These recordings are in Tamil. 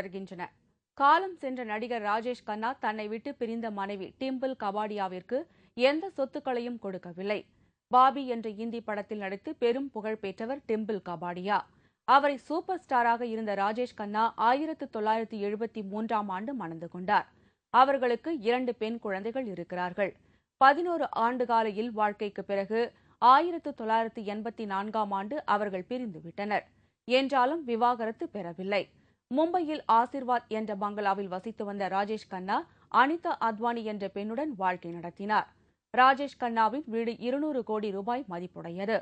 தொடர்கின்றன. காலம் சென்ற நடிகர் ராஜேஷ் கண்ணா தன்னை விட்டு பிரிந்த மனைவி டிம்பிள் கபாடியாவிற்கு எந்த சொத்துக்களையும் கொடுக்கவில்லை. பாபி என்ற இந்தி படத்தில் நடித்து பெரும் புகழ் பெற்றவர் டிம்பிள் கபாடியா. அவரை சூப்பர் ஸ்டாராக இருந்த ராஜேஷ் கண்ணா 1973ஆம் ஆண்டு மணந்து கொண்டார். அவர்களுக்கு 2 பெண் குழந்தைகள் இருக்கிறார்கள். 11 ஆண்டுகால இல்வாழ்க்கைக்கு பிறகு 1984ஆம் ஆண்டு அவர்கள் பிரிந்துவிட்டனர். என்றாலும் விவாகரத்து பெறவில்லை. மும்பையில் ஆசிர்வாத் என்ற பங்களாவில் வசித்து வந்த ராஜேஷ் கண்ணா அனிதா அத்வானி என்ற பெண்ணுடன் வாழ்க்கை நடத்தினார். ராஜேஷ் கண்ணாவின் வீடு 200 கோடி ரூபாய் மதிப்புடையது.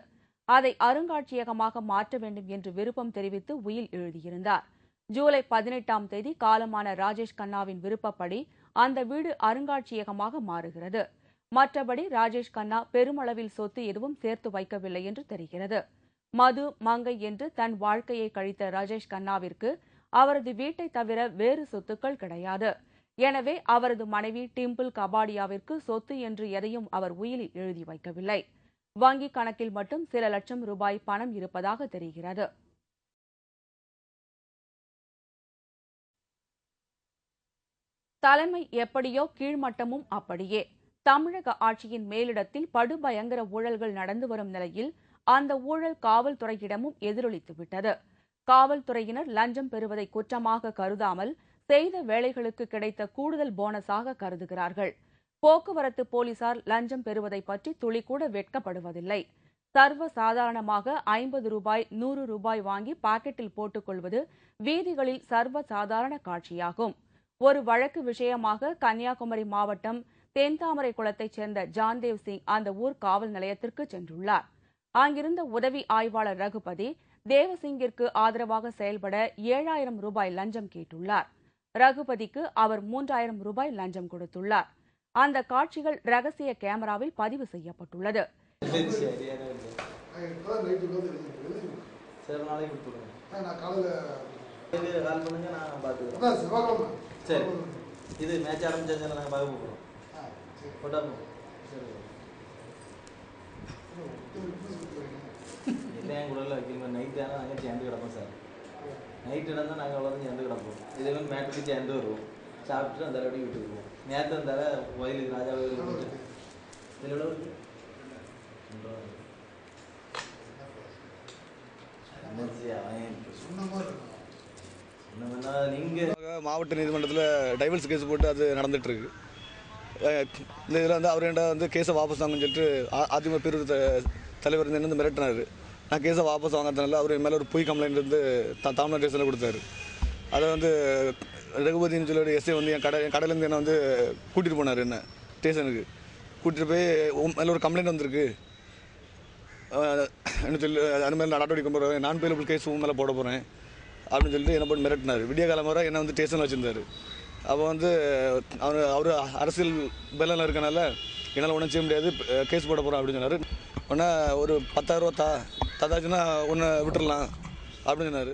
அதை அருங்காட்சியகமாக மாற்ற வேண்டும் என்று விருப்பம் தெரிவித்து உயில் எழுதியிருந்தார். ஜூலை 18ஆம் தேதி காலமான ராஜேஷ் கண்ணாவின் விருப்பப்படி அந்த வீடு அருங்காட்சியகமாக மாறுகிறது. மற்றபடி ராஜேஷ் கண்ணா பெருமளவில் சொத்து எதுவும் சேர்த்து வைக்கவில்லை என்று தெரிகிறது. மது, மங்கை என்று தன் வாழ்க்கையை கழித்த ராஜேஷ் கண்ணாவிற்கு அவரது வீட்டை தவிர வேறு சொத்துக்கள் கிடையாது. எனவே அவரது மனைவி டிம்பிள் கபாடியாவிற்கு சொத்து என்று எதையும் அவர் உயிலில் எழுதி வைக்கவில்லை. வங்கிக் கணக்கில் மட்டும் சில லட்சம் ரூபாய் பணம் இருப்பதாக தெரிகிறது. தலைமை எப்படியோ கீழ்மட்டமும் அப்படியே. தமிழக ஆட்சியின் மேலிடத்தில் படுபயங்கர ஊழல்கள் நடந்து வரும் நிலையில் அந்த ஊழல் காவல்துறையிடமும் எதிரொலித்துவிட்டது. காவல்துறையினர் லஞ்சம் பெறுவதை குற்றமாக கருதாமல் செய்த வேலைகளுக்கு கிடைத்த கூடுதல் போனஸாக கருதுகிறார்கள். போக்குவரத்து போலீசார் லஞ்சம் பெறுவதை பற்றி துளிக்கூட வெட்கப்படுவதில்லை. சர்வ சாதாரணமாக 50 ரூபாய் 100 ரூபாய் வாங்கி பாக்கெட்டில் போட்டுக் கொள்வது வீதிகளில் சர்வ சாதாரண காட்சியாகும். ஒரு வழக்கு விஷயமாக கன்னியாகுமரி மாவட்டம் தென்தாமரை குளத்தைச் சேர்ந்த ஜான்தேவ் சிங் அந்த ஊர் காவல் நிலையத்திற்கு சென்றுள்ளார். அங்கிருந்த உதவி ஆய்வாளர் ரகுபதி தேவசிங்கிற்கு ஆதரவாக செயல்பட 7000 ரூபாய் லஞ்சம் கேட்டுள்ளார். ரகுபதிக்கு அவர் 3000 ரூபாய் லஞ்சம் கொடுத்துள்ளார். அந்த காட்சிகள் ரகசிய கேமராவில் பதிவு செய்யப்பட்டுள்ளது. நைட் ஆனால் நாங்கள் சேர்ந்து கிடப்போம் சார். நைட் இடம்தான் நாங்கள் அவ்வளோதான் சேர்ந்து கிடப்போம். இதே மாதிரி மேட்டுக்கு சேர்ந்து வருவோம். சாப்பிட்டு அந்த அளவுக்கு வீட்டுக்கு போவோம். நேற்று அந்த வயலுக்கு ராஜா வயலுக்கு போட்டு இதில் எவ்வளோ இருக்கு நீங்கள் மாவட்ட நீதிமன்றத்தில் டைவர்ஸ் கேஸ் போட்டு அது நடந்துட்டு இருக்கு. இந்த இதில் வந்து அவர் வந்து கேஸை வாபஸ் வாங்கன்னு சொல்லிட்டு அதிமுக பிரிவு தலைவர் வந்து மிரட்டினார். நான் கேஸை வாபஸ் வாங்கிறதுனால அவர் மேலே ஒரு பொய் கம்ப்ளைண்ட் வந்து தாமரை ஸ்டேஷனில் கொடுத்தாரு. அதை வந்து ரகுபதினு சொல்லி எஸ்ஐ வந்து என் கடையிலேருந்து என்னை வந்து கூட்டிகிட்டு போனார். என்ன ஸ்டேஷனுக்கு கூட்டிகிட்டு போய் மேலே ஒரு கம்ப்ளைண்ட் வந்திருக்கு என்ன சொல்லி அது மேலே நடவடிக்கை போகிறேன், நான் பெயிலபிள் கேஸ் மேலே போட போகிறேன் அப்படின்னு சொல்லிட்டு என்ன போட்டு மிரட்டினார். விடிய காலம் வர என்னை வந்து ஸ்டேஷனில் வச்சுருந்தார். அப்போ வந்து அவர் அரசியல் பெல்லில் இருக்கனால என்னால் ஒன்றும் செய்ய முடியாது, கேஸ் போட போகிறோம் அப்படின்னு சொன்னார். உடனே ஒரு 10,000 ரூபா ததாச்சுன்னா ஒன்று விட்டுடலாம் அப்படின்னு சொன்னார்.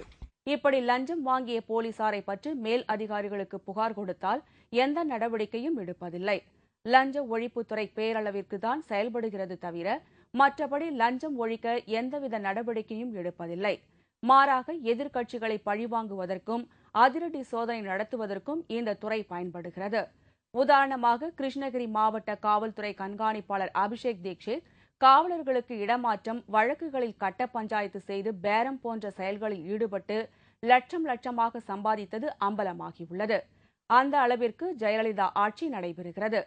இப்படி லஞ்சம் வாங்கிய போலீசாரை பற்றி மேல் அதிகாரிகளுக்கு புகார் கொடுத்தால் எந்த நடவடிக்கையும் எடுப்பதில்லை. லஞ்ச ஒழிப்புத்துறை பேரளவிற்கு தான் செயல்படுகிறது தவிர மற்றபடி லஞ்சம் ஒழிக்க எந்தவித நடவடிக்கையும் எடுப்பதில்லை. மாறாக எதிர்க்கட்சிகளை பழிவாங்குவதற்கும் அதிரடி சோதனை நடத்துவதற்கும் இந்த துறை பயன்படுகிறது. உதாரணமாக கிருஷ்ணகிரி மாவட்ட காவல்துறை கண்காணிப்பாளர் அபிஷேக் தீக்ஷித் காவலர்களுக்கு இடமாற்றம், வழக்குகளில் கட்ட பஞ்சாயத்து செய்து பேரம் போன்ற செயல்களில் ஈடுபட்டு லட்சமாக சம்பாதித்தது அம்பலமாகியுள்ளது. அந்த அளவிற்கு ஜெயலலிதா ஆட்சி நடைபெறுகிறது.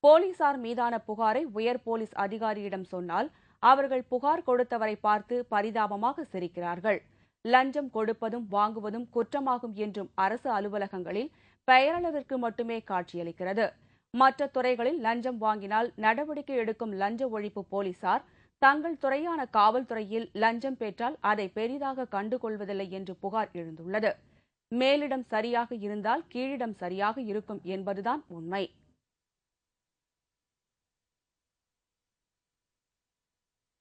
போலீசார் மீதான புகாரை உயர் போலீஸ் அதிகாரியிடம் சொன்னால் அவர்கள் புகார் கொடுத்தவரை பார்த்து பரிதாபமாக சிரிக்கிறார்கள். லஞ்சம் கொடுப்பதும் வாங்குவதும் குற்றமாகும் என்றும் அரசு அலுவலகங்களில் பெயரளவிற்கு மட்டுமே காட்சியளிக்கிறது. மற்ற துறைகளில் லஞ்சம் வாங்கினால் நடவடிக்கை எடுக்கும் லஞ்ச ஒழிப்பு போலீசார் தங்கள் துறையான காவல்துறையில் லஞ்சம் பெற்றால் அதை பெரிதாக கண்டுகொள்வதில்லை என்று புகார் எழுந்துள்ளது. மேலிடம் சரியாக இருந்தால் கீழிடம் சரியாக இருக்கும் என்பதுதான் உண்மை.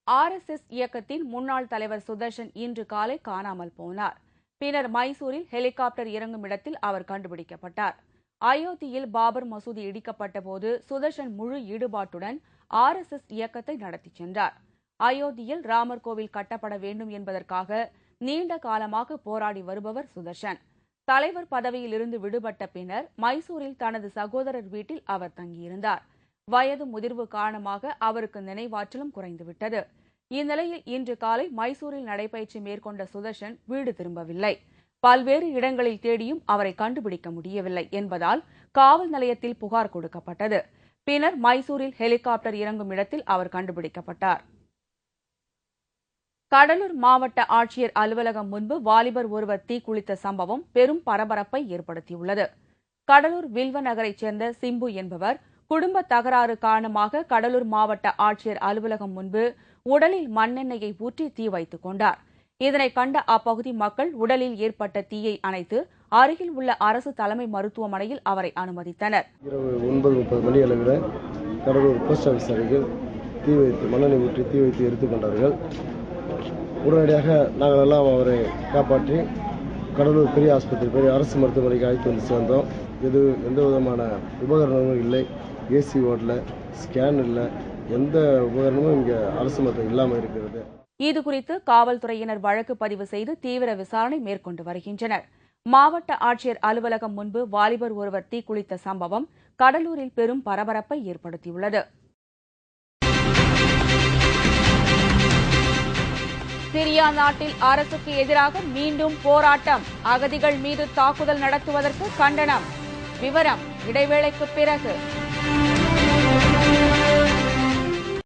RSS இயக்கத்தின் முன்னாள் தலைவர் சுதர்ஷன் இன்று காலை காணாமல் போனார். பின்னர் மைசூரில் ஹெலிகாப்டர் இறங்கும் இடத்தில் அவர் கண்டுபிடிக்கப்பட்டார். அயோத்தியில் பாபர் மசூதி இடிக்கப்பட்ட போது சுதர்ஷன் முழு ஈடுபாட்டுடன் RSS இயக்கத்தை நடத்தி சென்றார். அயோத்தியில் ராமர் கோவில் கட்டப்பட வேண்டும் என்பதற்காக நீண்ட காலமாக போராடி வருபவர் சுதர்ஷன். தலைவர் பதவியில் இருந்து விடுபட்ட பின்னர் மைசூரில் தனது சகோதரர் வீட்டில் அவர் தங்கியிருந்தார். வயது முதிர்வு காரணமாக அவருக்கு நினைவாற்றலும் குறைந்துவிட்டது. இந்நிலையில் இன்று காலை மைசூரில் நடைபயிற்சி மேற்கொண்ட சுதர்ஷன் வீடு திரும்பவில்லை. பல்வேறு இடங்களில் தேடியும் அவரை கண்டுபிடிக்க முடியவில்லை என்பதால் காவல் நிலையத்தில் புகார் கொடுக்கப்பட்டது. பின்னர் மைசூரில் ஹெலிகாப்டர் இறங்கும் இடத்தில் அவர் கண்டுபிடிக்கப்பட்டார். கடலூர் மாவட்ட ஆட்சியர் அலுவலகம் முன்பு வாலிபர் ஒருவர் தீக்குளித்த சம்பவம் பெரும் பரபரப்பை ஏற்படுத்தியுள்ளது. கடலூர் வில்வ நகரைச் சேர்ந்த சிம்பு என்பவர் குடும்ப தகராறு காரணமாக கடலூர் மாவட்ட ஆட்சியர் அலுவலகம் முன்பு உடலில் மண்ணெண்ணெயை ஊற்றி தீ வைத்துக் கொண்டார். இதனை கண்ட அப்பகுதி மக்கள் உடலில் ஏற்பட்ட தீயை அணைத்து அருகில் உள்ள அரசு தலைமை மருத்துவமனையில் அவரை அனுமதித்தனர். இரவு 9:30 மணி அளவில் கடலூர் போஸ்ட் ஆஃபீஸ் அருகில் தீ வைத்து மண்ணெண்ணெய் ஊற்றி தீ வைத்து எரித்துக் கொண்டார்கள். உடனடியாக நாங்கள் எல்லாம் அவரை காப்பாற்றி கடலூர் பெரிய ஆஸ்பத்திரி பெரிய அரசு மருத்துவமனைக்கு அழைத்து வந்து சேர்ந்தோம். எந்த விதமான உபகரணமும் இல்லை, ஏசி ஓடல, ஸ்கேன் இல்லை, எந்த உபகரணமும் இங்கே அரசு மருத்துவம் இல்லாமல் இருக்கிறது. இதுகுறித்து காவல்துறையினர் வழக்கு பதிவு செய்து தீவிர விசாரணை மேற்கொண்டு வருகின்றனர். மாவட்ட ஆட்சியர் அலுவலகம் முன்பு வாலிபர் ஒருவர் தீக்குளித்த சம்பவம் கடலூரில் பெரும் பரபரப்பை ஏற்படுத்தியுள்ளது. சிரியா நாட்டில் அரசுக்கு எதிராக மீண்டும் போராட்டம். அகதிகள் மீது தாக்குதல் நடத்துவதற்கு கண்டனம். விவரம் இடைவேளைக்கு பிறகு.